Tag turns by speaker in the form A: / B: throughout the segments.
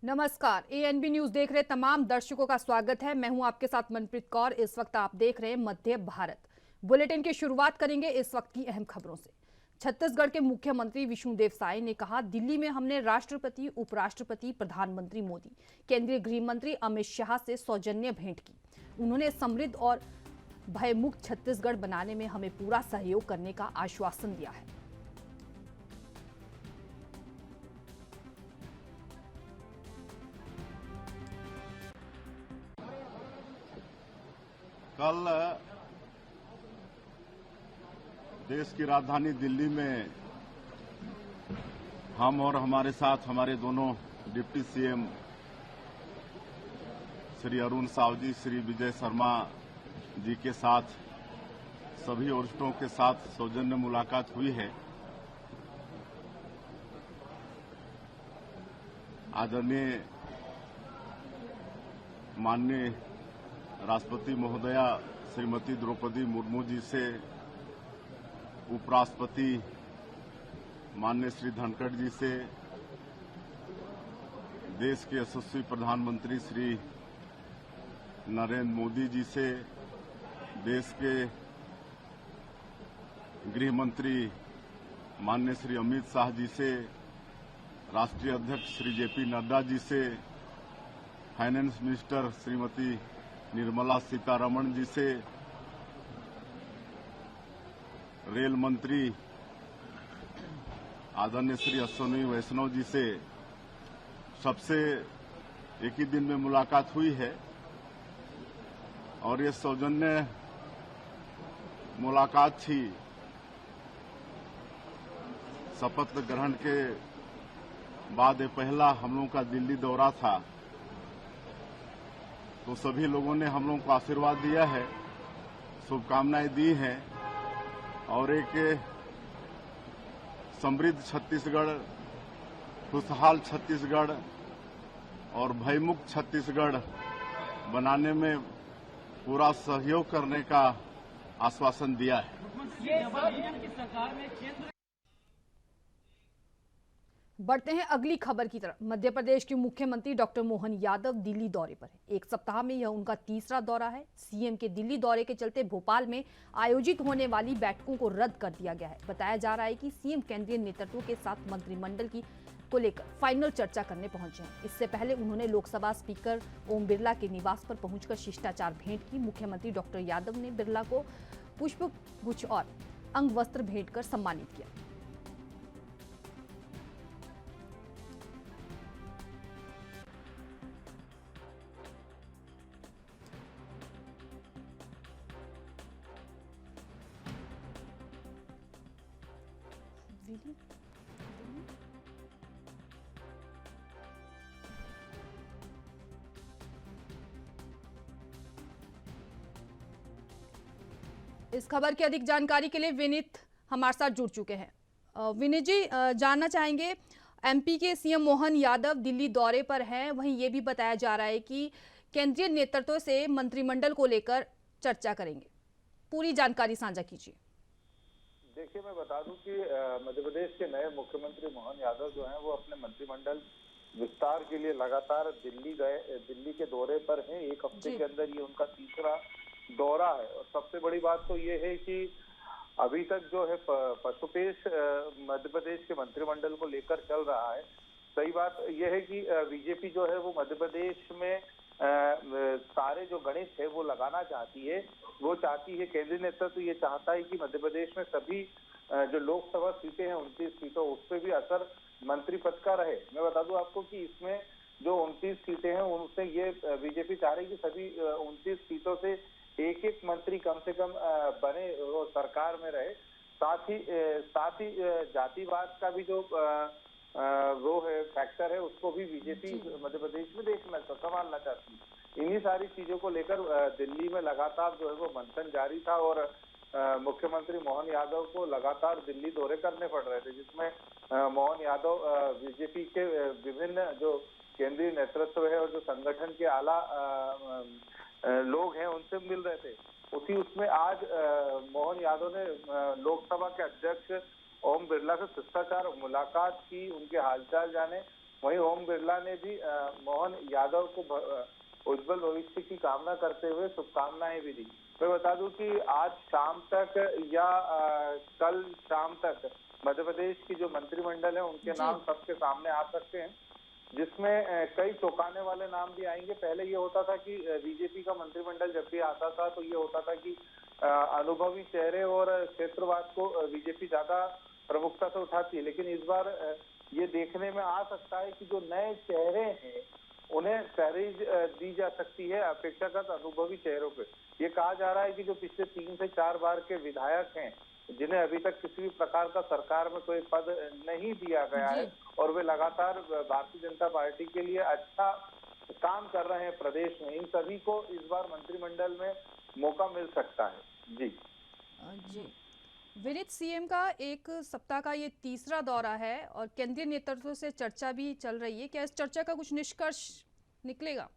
A: नमस्कार। ANB news देख रहे तमाम दर्शकों का स्वागत है। मैं हूं आपके साथ मनप्रीत कौर। इस वक्त आप देख रहे हैं मध्य भारत बुलेटिन की शुरुआत करेंगे इस वक्त की अहम खबरों से। छत्तीसगढ़ के मुख्यमंत्री विष्णुदेव साय ने कहा, दिल्ली में हमने राष्ट्रपति, उपराष्ट्रपति, प्रधानमंत्री मोदी, केंद्रीय गृह मंत्री अमित शाह से सौजन्य भेंट की। उन्होंने समृद्ध और भयमुक्त छत्तीसगढ़ बनाने में हमें पूरा सहयोग करने का आश्वासन दिया है।
B: कल देश की राजधानी दिल्ली में हम और हमारे साथ हमारे दोनों डिप्टी सीएम श्री अरुण साव जी, श्री विजय शर्मा जी के साथ सभी वरिष्ठों के साथ सौजन्य मुलाकात हुई है। आदरणीय माननीय राष्ट्रपति महोदया श्रीमती द्रौपदी मुर्मू जी से, उपराष्ट्रपति माननीय श्री धनखड़ जी से, देश के यशस्वी प्रधानमंत्री श्री नरेंद्र मोदी जी से, देश के गृह मंत्री माननीय श्री अमित शाह जी से, राष्ट्रीय अध्यक्ष श्री जेपी नड्डा जी से, फाइनेंस मिनिस्टर श्रीमती निर्मला सीतारमण जी से, रेल मंत्री आदरणीय श्री अश्विनी वैष्णव जी से, सबसे एक ही दिन में मुलाकात हुई है। और ये सौजन्य मुलाकात थी शपथ ग्रहण के बाद। ये पहला हम लोगों का दिल्ली दौरा था, तो सभी लोगों ने हम लोगों को आशीर्वाद दिया है, शुभकामनाएं दी हैं और एक समृद्ध छत्तीसगढ़, खुशहाल छत्तीसगढ़ और भयमुक्त छत्तीसगढ़ बनाने में पूरा सहयोग करने का आश्वासन दिया है।
A: बढ़ते हैं अगली खबर की तरफ। मध्य प्रदेश के मुख्यमंत्री डॉक्टर मोहन यादव दिल्ली दौरे पर हैं। एक सप्ताह में यह उनका तीसरा दौरा है। सीएम के दिल्ली दौरे के चलते भोपाल में आयोजित होने वाली बैठकों को रद्द कर दिया गया है। बताया जा रहा है कि सीएम केंद्रीय नेतृत्व के साथ मंत्रिमंडल को लेकर फाइनल चर्चा करने पहुंचे हैं। इससे पहले उन्होंने लोकसभा स्पीकर ओम बिरला के निवास पर पहुंचकर शिष्टाचार भेंट की। मुख्यमंत्री डॉक्टर यादव ने बिरला को पुष्प गुच्छ और अंग वस्त्र भेंट कर सम्मानित किया। इस खबर की अधिक जानकारी के लिए विनीत हमारे साथ जुड़ चुके हैं। विनीत जी, जानना चाहेंगे, एमपी के सीएम मोहन यादव दिल्ली दौरे पर हैं, वहीं ये भी बताया जा रहा है कि केंद्रीय नेतृत्व से मंत्रिमंडल को लेकर चर्चा करेंगे। पूरी जानकारी साझा कीजिए।
C: देखिए, मैं बता दूं कि मध्य प्रदेश के नए मुख्यमंत्री मोहन यादव जो हैं वो अपने मंत्रिमंडल विस्तार के लिए लगातार दिल्ली के दौरे पर हैं। एक हफ्ते के अंदर ये उनका तीसरा दौरा है। और सबसे बड़ी बात तो ये है कि अभी तक जो है पशुपेश मध्य प्रदेश के मंत्रिमंडल को लेकर चल रहा है। सही बात यह है कि बीजेपी जो है वो मध्य प्रदेश में सारे जो गणित है वो लगाना चाहती है। वो चाहती है, केंद्रीय नेतृत्व ये चाहता है कि मध्य प्रदेश में सभी जो लोकसभा सीटें हैं 29 सीटों, उस पर भी असर मंत्री पद का रहे। मैं बता दूं आपको कि इसमें जो 29 सीटें हैं उनसे ये बीजेपी चाह रही है कि सभी 29 सीटों से एक एक मंत्री कम से कम बने, वो सरकार में रहे। साथ ही जातिवाद का भी जो वो है फैक्टर है, उसको भी बीजेपी मध्य प्रदेश में संभालना चाहती है। इन्हीं सारी चीजों को लेकर दिल्ली में लगातार जो है वो मंथन जारी था और मुख्यमंत्री मोहन यादव को लगातार दिल्ली दौरे करने पड़ रहे थे, जिसमें मोहन यादव बीजेपी के विभिन्न जो केंद्रीय नेतृत्व है और जो संगठन के आला लोग हैं उनसे मिल रहे थे। उसमें आज मोहन यादव ने लोकसभा के अध्यक्ष ओम बिरला से शिष्टाचार मुलाकात की, उनके हालचाल जाने। वहीं ओम बिरला ने भी मोहन यादव को उज्जवल भविष्य की कामना करते हुए शुभकामनाएं भी दी। मैं बता दूं कि आज शाम तक या कल शाम तक मध्य प्रदेश की जो मंत्रिमंडल है उनके नाम सबके सामने आ सकते हैं, जिसमें कई चौंकाने वाले नाम भी आएंगे। पहले ये होता था कि बीजेपी का मंत्रिमंडल जब भी आता था तो ये होता था कि अनुभवी चेहरे और क्षेत्रवाद को बीजेपी ज्यादा प्रमुखता से उठाती है, लेकिन इस बार ये देखने में आ सकता है कि जो नए चेहरे हैं उन्हें तरजीह दी जा सकती है अपेक्षाकृत अनुभवी चेहरों पे। ये कहा जा रहा है कि जो पिछले 3 से 4 बार के विधायक हैं, जिन्हें अभी तक किसी भी प्रकार का सरकार में कोई पद नहीं दिया गया है और वे लगातार भारतीय जनता पार्टी के लिए अच्छा काम कर रहे हैं प्रदेश में, इन सभी को इस बार मंत्रिमंडल में मौका मिल सकता है। जी
A: जी विनीत, सीएम का एक सप्ताह का ये तीसरा दौरा है और केंद्रीय नेतृत्व से चर्चा भी चल रही है। क्या इस चर्चा का कुछ निष्कर्ष निकलेगा?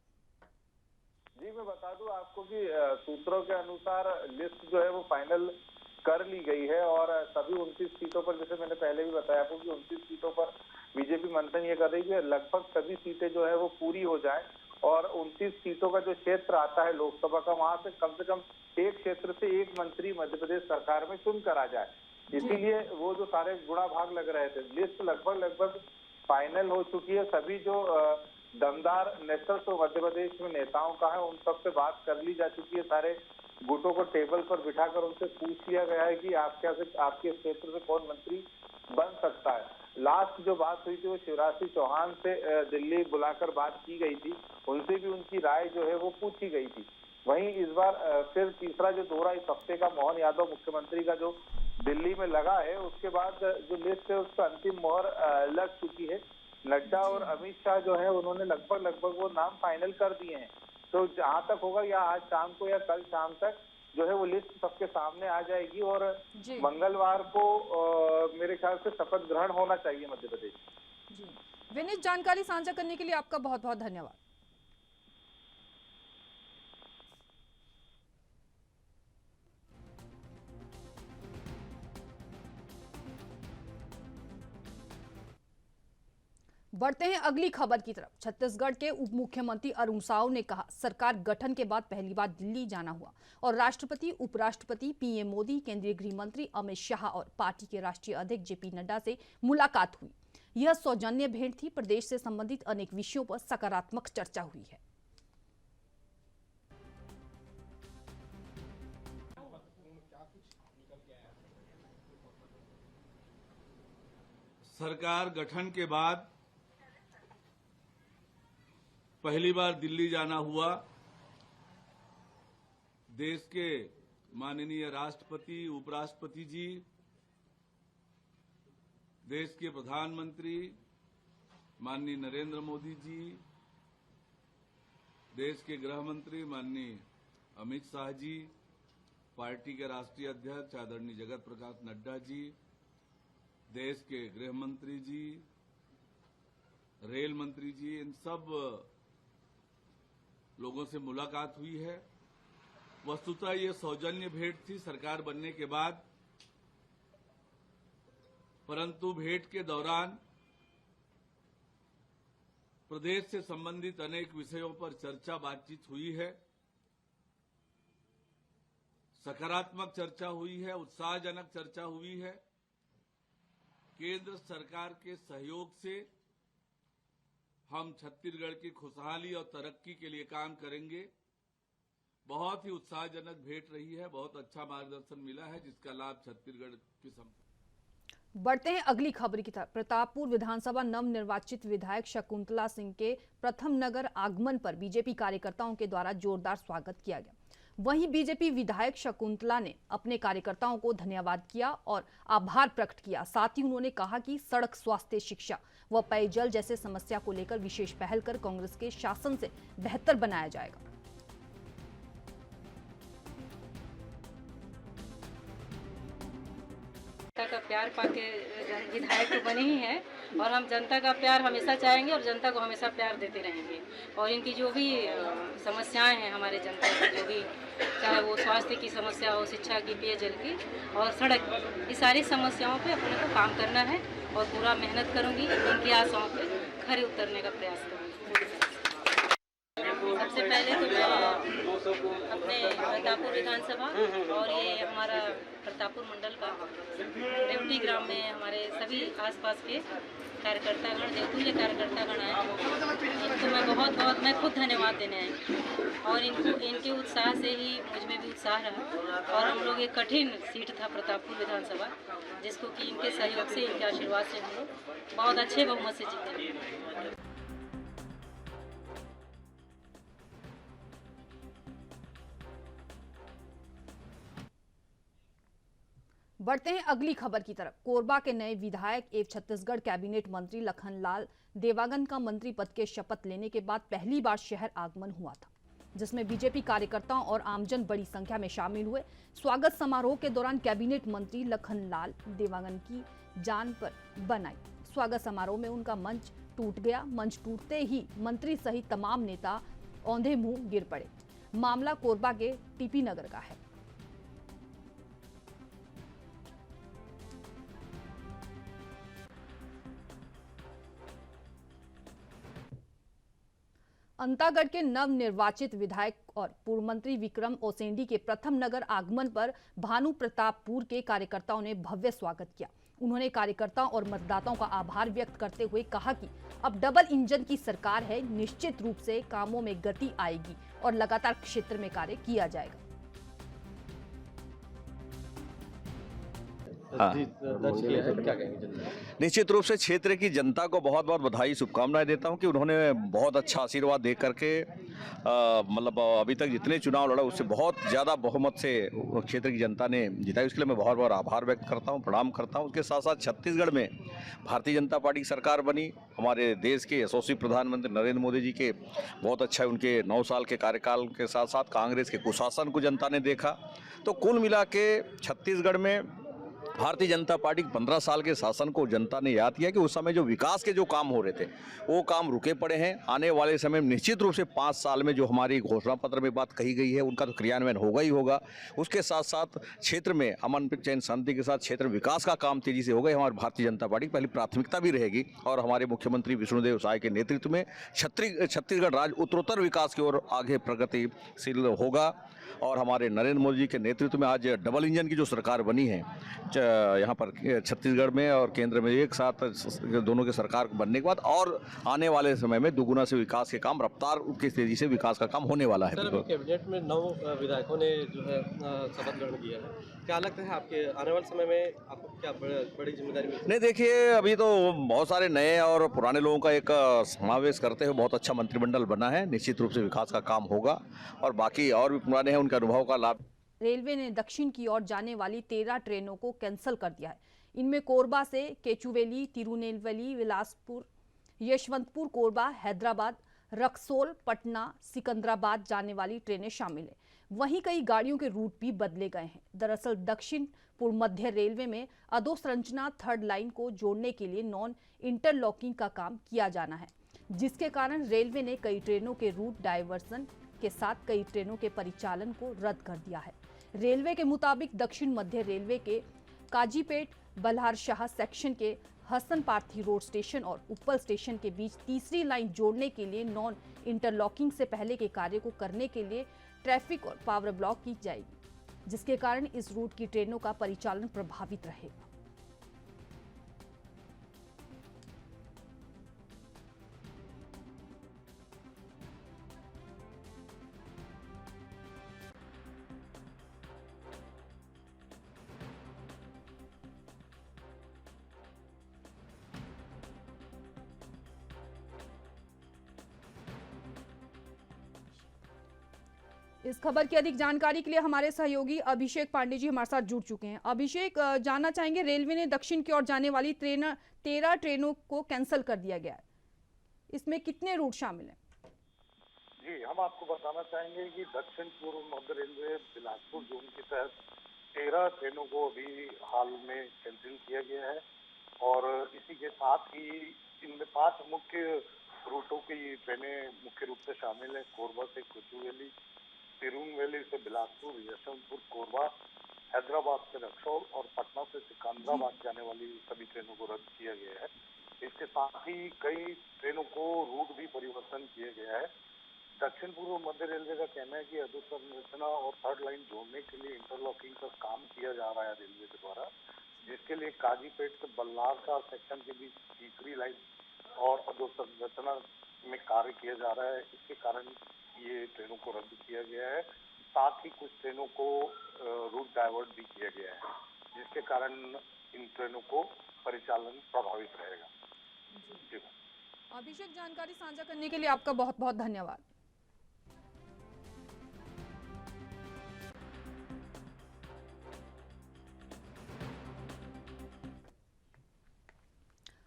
C: जी मैं बता दूं आपको कि सूत्रों के अनुसार लिस्ट जो है वो फाइनल कर ली गई है और सभी 29 सीटों पर, जैसे मैंने पहले भी बताया आपको कि 29 सीटों पर बीजेपी मंथन ये कर रही है लगभग सभी सीटें जो है वो पूरी हो जाए और 29 सीटों का जो क्षेत्र आता है लोकसभा का, वहां से कम एक क्षेत्र से एक मंत्री मध्य प्रदेश सरकार में चुन कर आ जाए। इसीलिए वो जो सारे गुणा भाग लग रहे थे, लिस्ट लगभग फाइनल हो चुकी है। सभी जो दमदार नेतृत्व मध्य प्रदेश में नेताओं का है उन सबसे बात कर ली जा चुकी है। सारे गुटों को टेबल पर बिठाकर उनसे पूछ लिया गया है कि आपके क्षेत्र से कौन मंत्री बन सकता है। लास्ट जो बात हुई थी वो शिवराज सिंह चौहान से दिल्ली बुलाकर बात की गई थी, उनसे भी उनकी राय जो है वो पूछी गई थी। वहीं इस बार फिर तीसरा जो दौरा इस हफ्ते का मोहन यादव मुख्यमंत्री का जो दिल्ली में लगा है, उसके बाद जो लिस्ट है उसका अंतिम मोहर लग चुकी है। नड्डा और अमित शाह जो है उन्होंने लगभग वो नाम फाइनल कर दिए हैं। तो जहां तक होगा या आज शाम को या कल शाम तक जो है वो लिस्ट सबके सामने आ जाएगी और मंगलवार को मेरे ख्याल से शपथ ग्रहण होना चाहिए मध्य प्रदेश।
A: जी विनीत, जानकारी साझा करने के लिए आपका बहुत बहुत धन्यवाद। बढ़ते हैं अगली खबर की तरफ। छत्तीसगढ़ के उप मुख्यमंत्री अरुण साव ने कहा, सरकार गठन के बाद पहली बार दिल्ली जाना हुआ और राष्ट्रपति, उपराष्ट्रपति, पीएम मोदी, केंद्रीय गृह मंत्री अमित शाह और पार्टी के राष्ट्रीय अध्यक्ष जेपी नड्डा से मुलाकात हुई। यह सौजन्य भेंट थी। प्रदेश से संबंधित अनेक विषयों पर सकारात्मक चर्चा हुई है।
D: सरकार गठन के बाद पहली बार दिल्ली जाना हुआ। देश के माननीय राष्ट्रपति, उपराष्ट्रपति जी, देश के प्रधानमंत्री माननीय नरेंद्र मोदी जी, देश के गृह मंत्री माननीय अमित शाह जी, पार्टी के राष्ट्रीय अध्यक्ष आदरणीय जगत प्रकाश नड्डा जी, देश के गृह मंत्री जी, रेल मंत्री जी, इन सब लोगों से मुलाकात हुई है। वस्तुतः ये सौजन्य भेंट थी सरकार बनने के बाद, परंतु भेंट के दौरान प्रदेश से संबंधित अनेक विषयों पर चर्चा बातचीत हुई है। सकारात्मक चर्चा हुई है, उत्साहजनक चर्चा हुई है। केंद्र सरकार के सहयोग से हम छत्तीसगढ़ की खुशहाली और तरक्की के लिए काम करेंगे। बहुत ही उत्साहजनक भेंट रही है, बहुत अच्छा मार्गदर्शन मिला है, जिसका लाभ छत्तीसगढ़ की
A: बढ़ते हैं अगली खबर की तरफ। प्रतापपुर विधानसभा नवनिर्वाचित विधायक शकुंतला सिंह के प्रथम नगर आगमन पर बीजेपी कार्यकर्ताओं के द्वारा जोरदार स्वागत किया गया। वहीं बीजेपी विधायक शकुंतला ने अपने कार्यकर्ताओं को धन्यवाद किया और आभार प्रकट किया। साथ ही उन्होंने कहा कि सड़क, स्वास्थ्य, शिक्षा व पेयजल जैसे समस्या को लेकर विशेष पहल कर कांग्रेस के शासन से बेहतर बनाया जाएगा।
E: जनता का प्यार पाके विधायक तो बने ही हैं और हम जनता का प्यार हमेशा चाहेंगे और जनता को हमेशा प्यार देते रहेंगे। और इनकी जो भी समस्याएं हैं हमारे जनता की, जो भी चाहे वो स्वास्थ्य की समस्या हो, शिक्षा की, पेयजल की और सड़क, ये सारी समस्याओं पे अपने को काम करना है और पूरा मेहनत करूंगी इनकी आशाओं पे खरे उतरने का प्रयास करूँगी। सबसे पहले तो मैं अपने प्रतापपुर विधानसभा और ये हमारा प्रतापपुर मंडल का रेवटी ग्राम में हमारे सभी आसपास के कार्यकर्तागण, देवतुल्य कार्यकर्तागण आए, इनको मैं खुद धन्यवाद देने आई और इनके उत्साह से ही मुझ में भी उत्साह रहा और हम लोग एक कठिन सीट था प्रतापपुर विधानसभा, जिसको कि इनके सहयोग से, इनके आशीर्वाद से हम लोग बहुत अच्छे बहुमत से जीते।
A: बढ़ते हैं अगली खबर की तरफ। कोरबा के नए विधायक एवं छत्तीसगढ़ कैबिनेट मंत्री लखनलाल देवांगन का मंत्री पद के शपथ लेने के बाद पहली बार शहर आगमन हुआ था, जिसमें बीजेपी कार्यकर्ताओं और आमजन बड़ी संख्या में शामिल हुए। स्वागत समारोह के दौरान कैबिनेट मंत्री लखनलाल देवांगन की जान पर बनाई। स्वागत समारोह में उनका मंच टूट गया। मंच टूटते ही मंत्री सहित तमाम नेता औंधे मुंह गिर पड़े। मामला कोरबा के टीपी नगर का है। अंतागढ़ के नवनिर्वाचित विधायक और पूर्व मंत्री विक्रम ओसेंडी के प्रथम नगर आगमन पर भानु प्रतापपुर के कार्यकर्ताओं ने भव्य स्वागत किया। उन्होंने कार्यकर्ताओं और मतदाताओं का आभार व्यक्त करते हुए कहा कि अब डबल इंजन की सरकार है, निश्चित रूप से कामों में गति आएगी और लगातार क्षेत्र में कार्य किया जाएगा।
F: दर्ज किया है, क्या कहेंगे?
G: निश्चित रूप से क्षेत्र की जनता को बहुत बहुत बधाई, शुभकामनाएं देता हूं कि उन्होंने बहुत अच्छा आशीर्वाद दे करके मतलब अभी तक जितने चुनाव लड़ा उससे बहुत ज़्यादा बहुमत से क्षेत्र की जनता ने जिताई। उसके लिए मैं बहुत बहुत आभार व्यक्त करता हूं, प्रणाम करता हूं। उसके साथ साथ छत्तीसगढ़ में भारतीय जनता पार्टी की सरकार बनी। हमारे देश के यशस्वी प्रधानमंत्री नरेंद्र मोदी जी के बहुत अच्छा उनके 9 साल के कार्यकाल के साथ साथ कांग्रेस के कुशासन को जनता ने देखा। तो कुल मिला के छत्तीसगढ़ में भारतीय जनता पार्टी के 15 साल के शासन को जनता ने याद किया कि उस समय जो विकास के जो काम हो रहे थे वो काम रुके पड़े हैं। आने वाले समय में निश्चित रूप से 5 साल में जो हमारी घोषणा पत्र में बात कही गई है उनका तो क्रियान्वयन होगा ही होगा। उसके साथ साथ क्षेत्र में अमन चैन शांति के साथ क्षेत्र में विकास का काम तेजी से होगा। हमारी भारतीय जनता पार्टी की पहली प्राथमिकता भी रहेगी और हमारे मुख्यमंत्री विष्णुदेव साय के नेतृत्व में छत्तीसगढ़ राज्य उत्तरोत्तर विकास की ओर आगे प्रगतिशील होगा। और हमारे नरेंद्र मोदी जी के नेतृत्व में आज डबल इंजन की जो सरकार बनी है यहाँ पर छत्तीसगढ़ में और केंद्र में एक साथ दोनों के सरकार बनने के बाद और आने वाले समय में दुगुना से विकास के काम, रफ्तार की तेजी से विकास का काम होने वाला है।
F: सर, अभी कैबिनेट में 9 विधायकों ने जो है शपथ ग्रहण किया है, क्या लगता है आपके आने वाले समय में आपको क्या बड़ी जिम्मेदारी मिलेगी?
G: नहीं, देखिए अभी तो बहुत सारे नए और पुराने लोगों का एक समावेश करते हुए बहुत अच्छा मंत्रिमंडल बना है। निश्चित रूप से विकास का काम होगा और बाकी और भी पुराने हैं उनके अनुभव का लाभ।
A: रेलवे ने दक्षिण की ओर जाने वाली 13 ट्रेनों को कैंसिल कर दिया है। इनमें कोरबा से केचुवेली, तिरुनेलवेली, बिलासपुर, यशवंतपुर, कोरबा, हैदराबाद, रक्सौल, पटना, सिकंदराबाद जाने वाली ट्रेनें शामिल हैं। वहीं कई गाड़ियों के रूट भी बदले गए हैं। दरअसल दक्षिण पूर्व मध्य रेलवे में अधोसंरचना 3rd लाइन को जोड़ने के लिए नॉन इंटरलॉकिंग का काम किया जाना है, जिसके कारण रेलवे ने कई ट्रेनों के रूट डायवर्सन के साथ कई ट्रेनों के परिचालन को रद्द कर दिया है। रेलवे के मुताबिक दक्षिण मध्य रेलवे के काजीपेट बल्हारशाह सेक्शन के हसन पार्थी रोड स्टेशन और उप्पल स्टेशन के बीच तीसरी लाइन जोड़ने के लिए नॉन इंटरलॉकिंग से पहले के कार्य को करने के लिए ट्रैफिक और पावर ब्लॉक की जाएगी, जिसके कारण इस रूट की ट्रेनों का परिचालन प्रभावित रहेगा। इस खबर की अधिक जानकारी के लिए हमारे सहयोगी अभिषेक पांडे जी हमारे साथ जुड़ चुके हैं। अभिषेक, जानना चाहेंगे, रेलवे ने दक्षिण की ओर जाने वाली 13 ट्रेनों को कैंसिल कर दिया गया है, इसमें कितने रूट शामिल हैं?
C: जी, हम आपको बताना चाहेंगे कि दक्षिण पूर्व मध्य रेलवे बिलासपुर जोन के तहत 13 ट्रेनों को अभी हाल में कैंसिल किया गया है और इसी के साथ ही इनमें 5 मुख्य रूटों की ट्रेनें मुख्य रूप से शामिल है। कोरबा से कोचुवेली, तिरुनेलवेली से बिलासपुर, यशवंतपुर, कोरबा, हैदराबाद से रक्सौल और पटना से सिकंदराबाद जाने वाली सभी ट्रेनों को रद्द किया गया है। इसके साथ ही कई ट्रेनों को रूट भी परिवर्तन किए गया है। दक्षिण पूर्व मध्य रेलवे का कहना है कि अधोसंरचना और थर्ड लाइन जोड़ने के लिए इंटरलॉकिंग का काम किया जा रहा है रेलवे के द्वारा, जिसके लिए काजीपेट से बल्लार का सेक्शन के बीच तीसरी लाइन और अधोसंरचना में कार्य किया जा रहा है। इसके कारण ये ट्रेनों को रद्द किया गया है। साथ ही कुछ ट्रेनों को रूट डाइवर्ट भी किया गया है, जिसके कारण इन ट्रेनों को परिचालन प्रभावित रहेगा। जी।
A: अभिषेक, जानकारी साझा करने के लिए आपका बहुत बहुत धन्यवाद।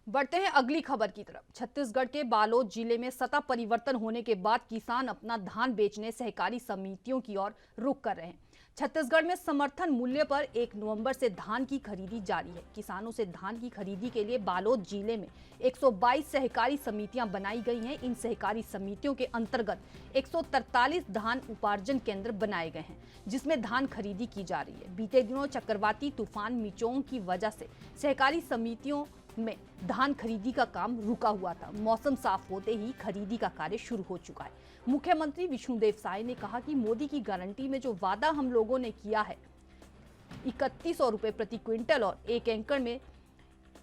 A: बढ़ते हैं अगली खबर की तरफ। छत्तीसगढ़ के बालोद जिले में सत्ता परिवर्तन होने के बाद किसान अपना धान बेचने सहकारी समितियों की ओर रुख कर रहे हैं। छत्तीसगढ़ में समर्थन मूल्य पर 1 नवंबर से धान की खरीदी जारी है। किसानों से धान की खरीदी के लिए बालोद जिले में 122 सहकारी समितियां बनाई गई हैं। इन सहकारी समितियों के अंतर्गत 143 धान उपार्जन केंद्र बनाए गए हैं, जिसमें धान खरीदी की जा रही है। बीते दिनों चक्रवाती तूफान मिचोंग की वजह से सहकारी समितियों में धान खरीदी का काम रुका हुआ था। मौसम साफ होते ही खरीदी का कार्य शुरू हो चुका है। मुख्यमंत्री विष्णुदेव साय ने कहा कि मोदी की गारंटी में जो वादा हम लोगों ने किया है 3100 रुपए प्रति क्विंटल और 1 एकड़ में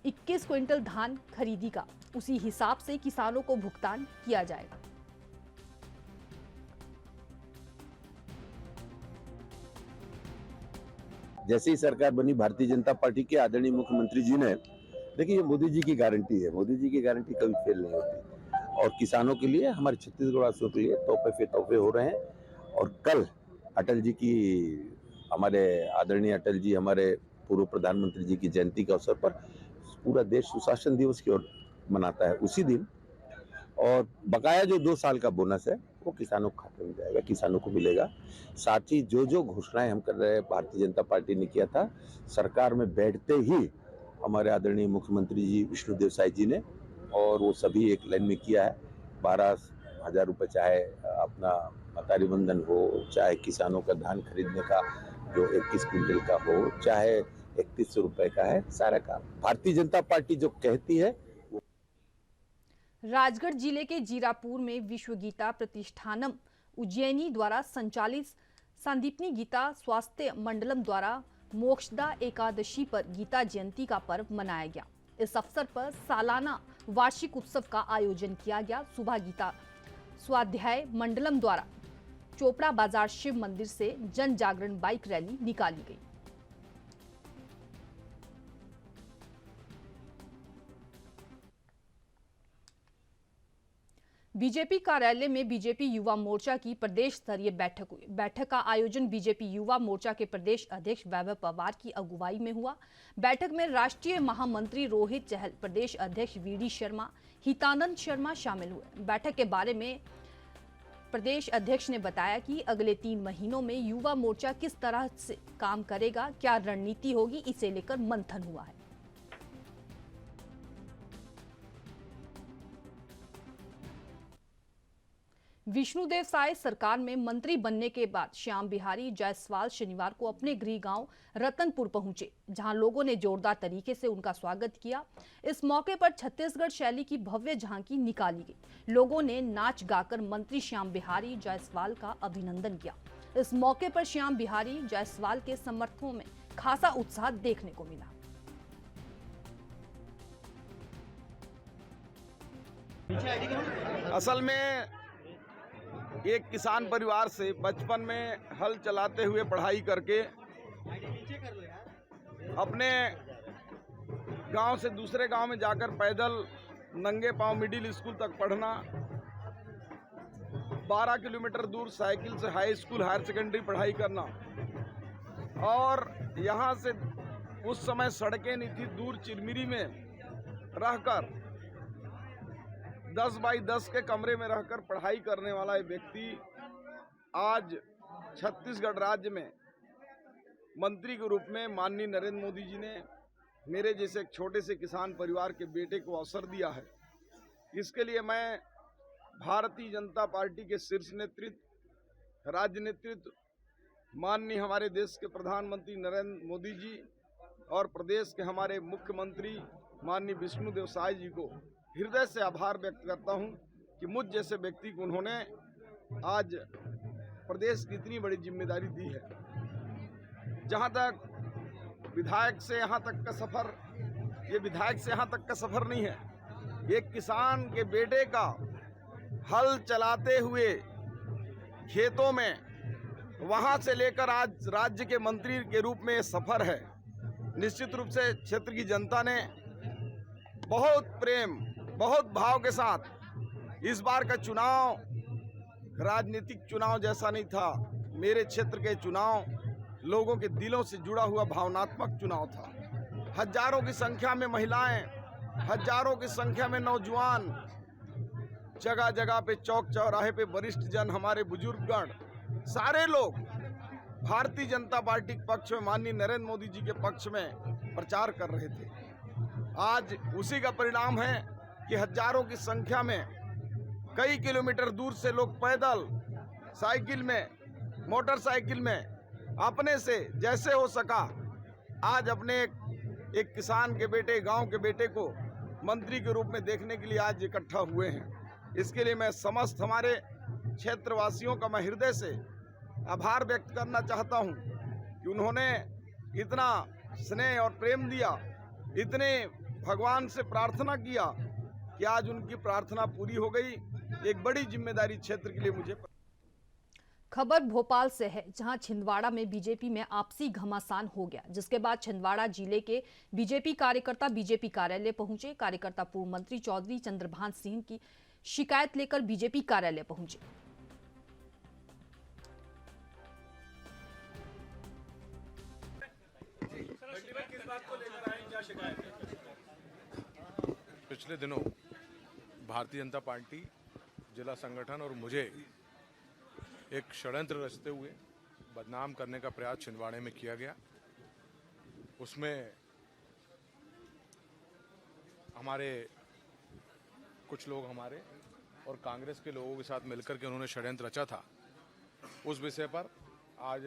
A: 21 क्विंटल धान खरीदी का, उसी हिसाब से किसानों को भुगतान किया जाएगा।
H: जैसे ही सरकार बनी भारतीय जनता पार्टी के आदरणीय मुख्यमंत्री जी ने, देखिए ये मोदी जी की गारंटी है, मोदी जी की गारंटी कभी फेल नहीं होती। और किसानों के लिए, हमारे छत्तीसगढ़ वासियों के लिए तोहफे पे तोहफे हो रहे हैं। और कल अटल जी की, हमारे आदरणीय अटल जी, हमारे पूर्व प्रधानमंत्री जी की जयंती के अवसर पर पूरा देश सुशासन दिवस की ओर मनाता है उसी दिन। और बकाया जो 2 साल का बोनस है वो किसानों के खाते में जाएगा, किसानों को मिलेगा। साथ ही जो घोषणाएं हम कर रहे हैं, भारतीय जनता पार्टी ने किया था सरकार में बैठते ही हमारे आदरणीय मुख्यमंत्री जी विष्णुदेव साय जी ने, और वो सभी एक लाइन में किया है। 12,000 रुपये, चाहे अपना मतारी बंधन हो, चाहे किसानों का धान खरीदने का जो 21 क्विंटल का हो, चाहे 3100 रुपये का है, सारा काम भारतीय जनता पार्टी जो कहती है।
A: राजगढ़ जिले के जीरापुर में विश्व गीता प्रतिष्ठानम उज्जैनी द्वारा संचालित संदीपनी गीता स्वास्थ्य मंडलम द्वारा मोक्षदा एकादशी पर गीता जयंती का पर्व मनाया गया। इस अवसर पर सालाना वार्षिक उत्सव का आयोजन किया गया। सुबह गीता स्वाध्याय मंडलम द्वारा चोपड़ा बाजार शिव मंदिर से जन जागरण बाइक रैली निकाली गई। बीजेपी कार्यालय में बीजेपी युवा मोर्चा की प्रदेश स्तरीय बैठक हुई। बैठक का आयोजन बीजेपी युवा मोर्चा के प्रदेश अध्यक्ष वैभव पवार की अगुवाई में हुआ। बैठक में राष्ट्रीय महामंत्री रोहित चहल, प्रदेश अध्यक्ष वीडी शर्मा, हितानंद शर्मा शामिल हुए। बैठक के बारे में प्रदेश अध्यक्ष ने बताया कि अगले 3 महीनों में युवा मोर्चा किस तरह से काम करेगा, क्या रणनीति होगी, इसे लेकर मंथन हुआ है। विष्णुदेव साय सरकार में मंत्री बनने के बाद श्याम बिहारी जायसवाल शनिवार को अपने गृह गांव रतनपुर पहुंचे, जहां लोगों ने जोरदार तरीके से उनका स्वागत किया। इस मौके पर छत्तीसगढ़ शैली की भव्य झांकी निकाली गई। लोगों ने नाच गाकर मंत्री श्याम बिहारी जायसवाल का अभिनंदन किया। इस मौके पर श्याम बिहारी जायसवाल के समर्थकों में खासा उत्साह देखने को मिला।
I: असल में एक किसान परिवार से बचपन में हल चलाते हुए पढ़ाई करके अपने गांव से दूसरे गांव में जाकर पैदल नंगे पांव मिडिल स्कूल तक पढ़ना, 12 किलोमीटर दूर साइकिल से हाई स्कूल हायर सेकेंडरी पढ़ाई करना, और यहां से उस समय सड़कें नहीं थी, दूर चिरमिरी में रहकर 10 बाई 10 के कमरे में रहकर पढ़ाई करने वाला एक व्यक्ति आज छत्तीसगढ़ राज्य में मंत्री के रूप में माननीय नरेंद्र मोदी जी ने मेरे जैसे एक छोटे से किसान परिवार के बेटे को अवसर दिया है। इसके लिए मैं भारतीय जनता पार्टी के शीर्ष नेतृत्व, राज्य नेतृत्व, माननीय हमारे देश के प्रधानमंत्री नरेंद्र मोदी जी और प्रदेश के हमारे मुख्यमंत्री माननीय विष्णुदेव साय जी को हृदय से आभार व्यक्त करता हूं कि मुझ जैसे व्यक्ति को उन्होंने आज प्रदेश की इतनी बड़ी जिम्मेदारी दी है। जहां तक विधायक से यहां तक का सफर, ये विधायक से यहां तक का सफर नहीं है, एक किसान के बेटे का हल चलाते हुए खेतों में वहां से लेकर आज राज्य के मंत्री के रूप में ये सफर है। निश्चित रूप से क्षेत्र की जनता ने बहुत प्रेम, बहुत भाव के साथ इस बार का चुनाव राजनीतिक चुनाव जैसा नहीं था। मेरे क्षेत्र के चुनाव लोगों के दिलों से जुड़ा हुआ भावनात्मक चुनाव था। हजारों की संख्या में महिलाएं, हजारों की संख्या में नौजवान, जगह जगह पे चौक चौराहे पे वरिष्ठ जन, हमारे बुजुर्गगण, सारे लोग भारतीय जनता पार्टी के पक्ष में, माननीय नरेंद्र मोदी जी के पक्ष में प्रचार कर रहे थे। आज उसी का परिणाम है कि हजारों की संख्या में कई किलोमीटर दूर से लोग पैदल, साइकिल में, मोटरसाइकिल में अपने से जैसे हो सका आज अपने एक किसान के बेटे, गांव के बेटे को मंत्री के रूप में देखने के लिए आज इकट्ठा हुए हैं। इसके लिए मैं समस्त हमारे क्षेत्रवासियों का मैं हृदय से आभार व्यक्त करना चाहता हूं कि उन्होंने इतना स्नेह और प्रेम दिया, इतने भगवान से प्रार्थना किया कि आज उनकी प्रार्थना पूरी हो गई। एक बड़ी जिम्मेदारी क्षेत्र के लिए मुझे।
A: खबर भोपाल से है, जहां छिंदवाड़ा में बीजेपी में आपसी घमासान हो गया, जिसके बाद छिंदवाड़ा जिले के बीजेपी कार्यकर्ता बीजेपी कार्यालय पहुंचे। कार्यकर्ता पूर्व मंत्री चौधरी चंद्रभान सिंह की शिकायत लेकर बीजेपी कार्यालय पहुंचे।
J: पिछले दिनों भारतीय जनता पार्टी जिला संगठन और मुझे एक षड्यंत्र रचते हुए बदनाम करने का प्रयास छिंदवाड़े में किया गया। उसमें हमारे कुछ लोग हमारे और कांग्रेस के लोगों के साथ मिलकर के उन्होंने षड्यंत्र रचा था। उस विषय पर आज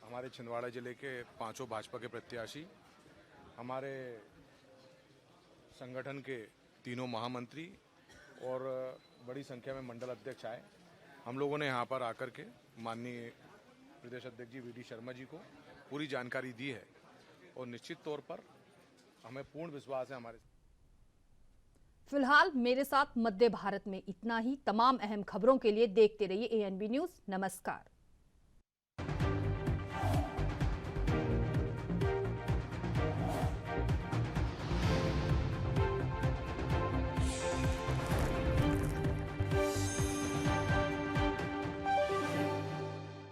J: हमारे छिंदवाड़ा जिले के 5 भाजपा के प्रत्याशी, हमारे संगठन के 3 महामंत्री और बड़ी संख्या में मंडल अध्यक्ष आए। हम लोगों ने यहाँ पर आकर के माननीय प्रदेश अध्यक्ष जी वीडी शर्मा जी को पूरी जानकारी दी है और निश्चित तौर पर हमें पूर्ण विश्वास है हमारे।
A: फिलहाल मेरे साथ मध्य भारत में इतना ही। तमाम अहम खबरों के लिए देखते रहिए ANB न्यूज़। नमस्कार।